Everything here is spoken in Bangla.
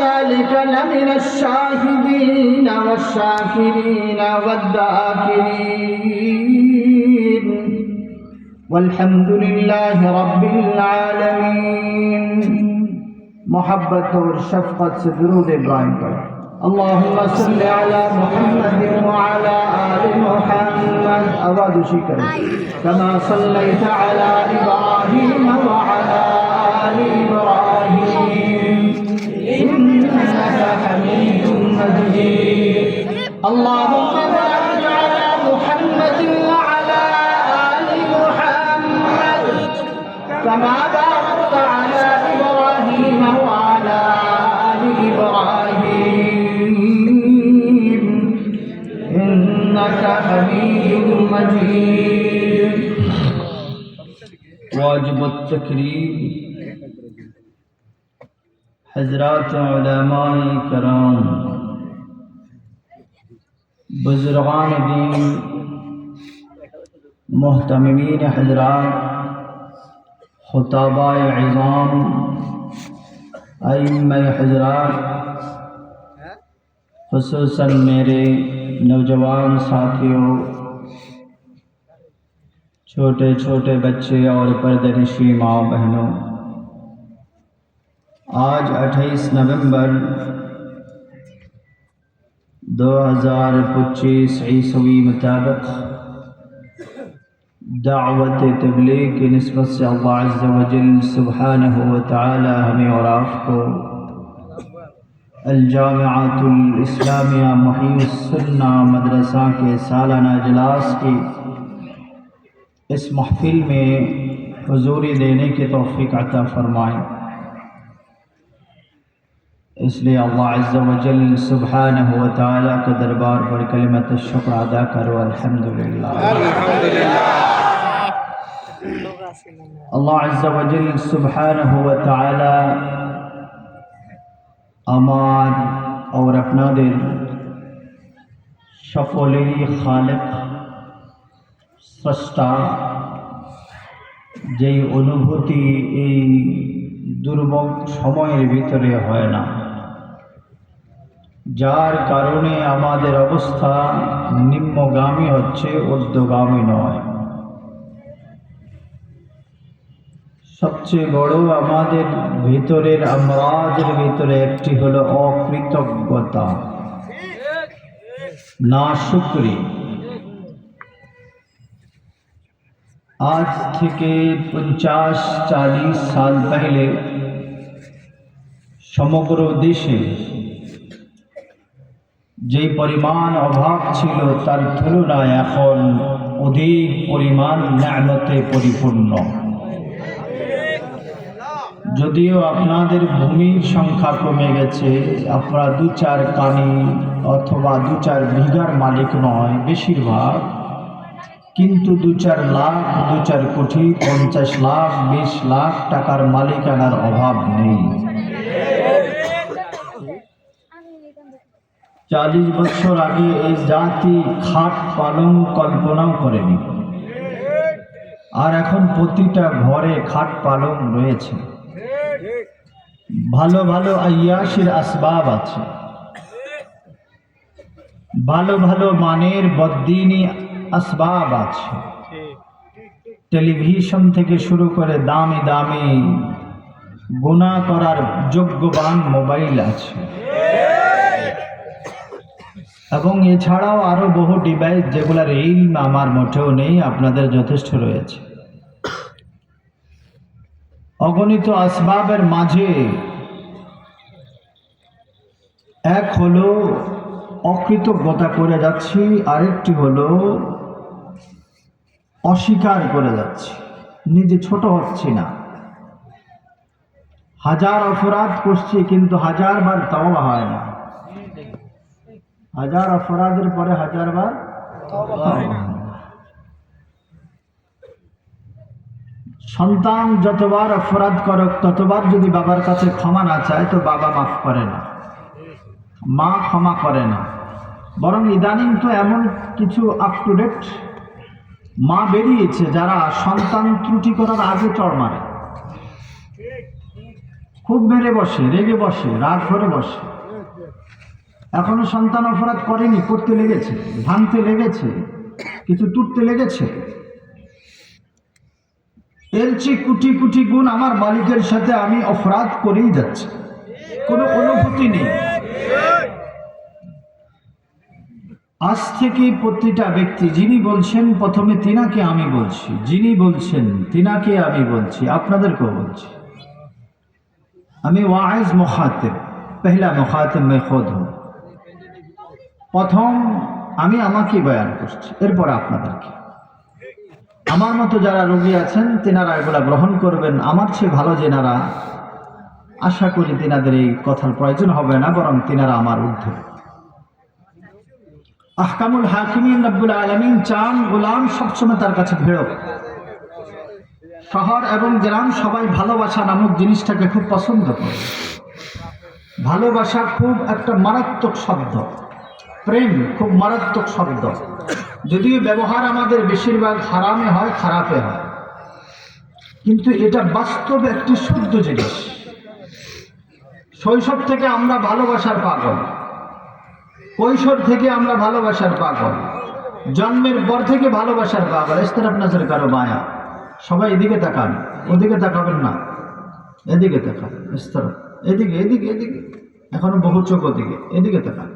ذلك لمن الشاهدين والشاكرين والذاكرين والحمد لله رب العالمين. محبت اور شفقت سے درود ابراہیم پر اللهم صل على محمد وعلى آل محمد آواز اونچی کریں كما صليت على إبراهيم وعلى آل إبراهيم إنك حميد مجيد. اللهم بارك على محمد وعلى آل محمد كما باركت على إبراهيم وعلى آل إبراهيم إنك حميد مجيد. واجب التكريم حضرات علماء کرام، بزرگان دین، محتممین حضرات، خطباء عظام، ائمہ حضرات، خصوصاً میرے نوجوان ساتھیوں، چھوٹے چھوٹے بچے اور پردنشی ماں بہنوں، آج 28 نومبر 2025 عیسوی مطابق دعوت تبلیغ کی نسبت سے اللہ عز و جل سبحانہ و تعالی ہمیں اور آپ کو الجامعۃ الاسلامیہ محی السنہ مدرسہ کے سالانہ اجلاس کی اس محفل میں حضوری دینے کی توفیق عطا فرمائے. اس لیے اللہ عز و جل سبحانہ و تعالی کے دربار پر کلمۃ الشکر ادا کرو الحمدللہ. اللہ عز و جل سبحانہ و تعالی আমার اور আপনাদের সকলেরই খালেক স্রষ্টা, যেই অনুভূতি এই দুর্ভোগ সময়ের ভিতরে হয় না, যার কারণে আমাদের অবস্থা নিম্নগামী হচ্ছে, ঊর্ধ্বগামী নয়। সবচেয়ে বড় আমাদের ভিতরের আমরাজের ভিতরে একটি হলো অকৃতজ্ঞতা, নাশুকরি। আজ থেকে 50-40 সাল পহলে সমগ্র দেশে যে পরিমাণ অভাব ছিল তার তুলনায় এখন অধিক পরিমাণ নিয়ামতে পরিপূর্ণ। যদিও আপনাদের ভূমির সংখ্যা কমে গেছে, আপনারা 2-4 কানি অথবা 2-4 বিঘার মালিক নয় বেশিরভাগ, কিন্তু 2-4 লাখ, 2-4 কোটি, 50 লাখ, 20 লাখ টাকার মালিকানার অভাব নেই। 40 বছর আগে এই জাতি খাট পালং কল্পনাও করেনি, আর এখন প্রতিটা ঘরে খাট পালং রয়েছে। ভালো ভালো আয়াসের আসবাব আছে, ভালো ভালো মানের বদ্দিনী আসবাব আছে, টেলিভিশন থেকে শুরু করে দামি দামি গুনাহ করার যোগ্যবান মোবাইল আছে, এবং এছাড়াও আরো বহু ডিভাইস যেগুলোর ইলম আমার মোটেও নেই, আপনাদের যথেষ্ট রয়েছে। অগণিত আসবাবের মাঝে এক হলো অকৃতজ্ঞতা করে যাচ্ছি, আরেকটি হলো অস্বীকার করে যাচ্ছি, নিজে ছোট হচ্ছি না। হাজার অপরাধ করছি কিন্তু 1000 বার তওবা হয় না, 1000 অপরাধের পরে 1000 বার তওবা হয় না। সন্তান যতবার অপরাধ করুক ততবার যদি বাবার কাছে ক্ষমা না চায় তো বাবা মাফ করে না, মা ক্ষমা করে না। বরং ইদানিং তো এমন কিছু আপ টু ডেট মা বেরিয়েছে যারা সন্তান ত্রুটি করার আগে চড় মারে। খুব মেরে বসে, রেগে বসে, রাগ করে বসে। এখনো সন্তান অপরাধ করেনি, করতে লেগেছে, ভাঙতে লেগেছে, কিছু তুটতে লেগেছে। এর চেয়ে কোটি কোটি গুণ আমার মালিকের সাথে আমি অপরাধ করেই যাচ্ছি, কোনো অনুভূতি নেই। আজ থেকে প্রতিটা ব্যক্তি, যিনি বলছেন প্রথমে তিনাকে আমি বলছি, যিনি বলছেন তিনাকে আমি বলছি, আপনাদেরকেও বলছি। আমি ওয়াইজ মুখাতিব, পহলা মুখাতিব मैं खुद हूं। প্রথম আমি আমাকে বয়ান করছি, এরপর আপনাদেরকে। আমার মতো যারা রোগী আছেন তেনারা এগুলা গ্রহণ করবেন। আমার চেয়ে ভালো যেনারা, আশা করি তেনাদের এই কথার প্রয়োজন হবে না, বরং তেনারা আমার ঊর্ধ্বে। আহকামুল হাকিমিন রব্বুল আলামিন চান গোলাম সবসময় তার কাছে ভিড়। শহর এবং গ্রাম সবাই ভালোবাসা নামক জিনিসটাকে খুব পছন্দ করে। ভালোবাসা খুব একটা মারাত্মক শব্দ, প্রেম খুব মারাত্মক শব্দ। যদিও ব্যবহার আমাদের বেশিরভাগ হারামে হয়, খারাপে হয়, কিন্তু এটা বাস্তবে একটি শুদ্ধ জিনিস। শৈশব থেকে আমরা ভালোবাসার পাগল, কৈশোর থেকে আমরা ভালোবাসার পাগল, জন্মের পর থেকে ভালোবাসার পাগল। ইস তরফ নজর কারো বায়া, সবাই এদিকে তাকান, ওদিকে তাকাবেন না, এদিকে তাকান। ইস তরফ, এদিকে এদিকে এদিকে, এখনো বহু চোখ ওদিকে, এদিকে তাকান।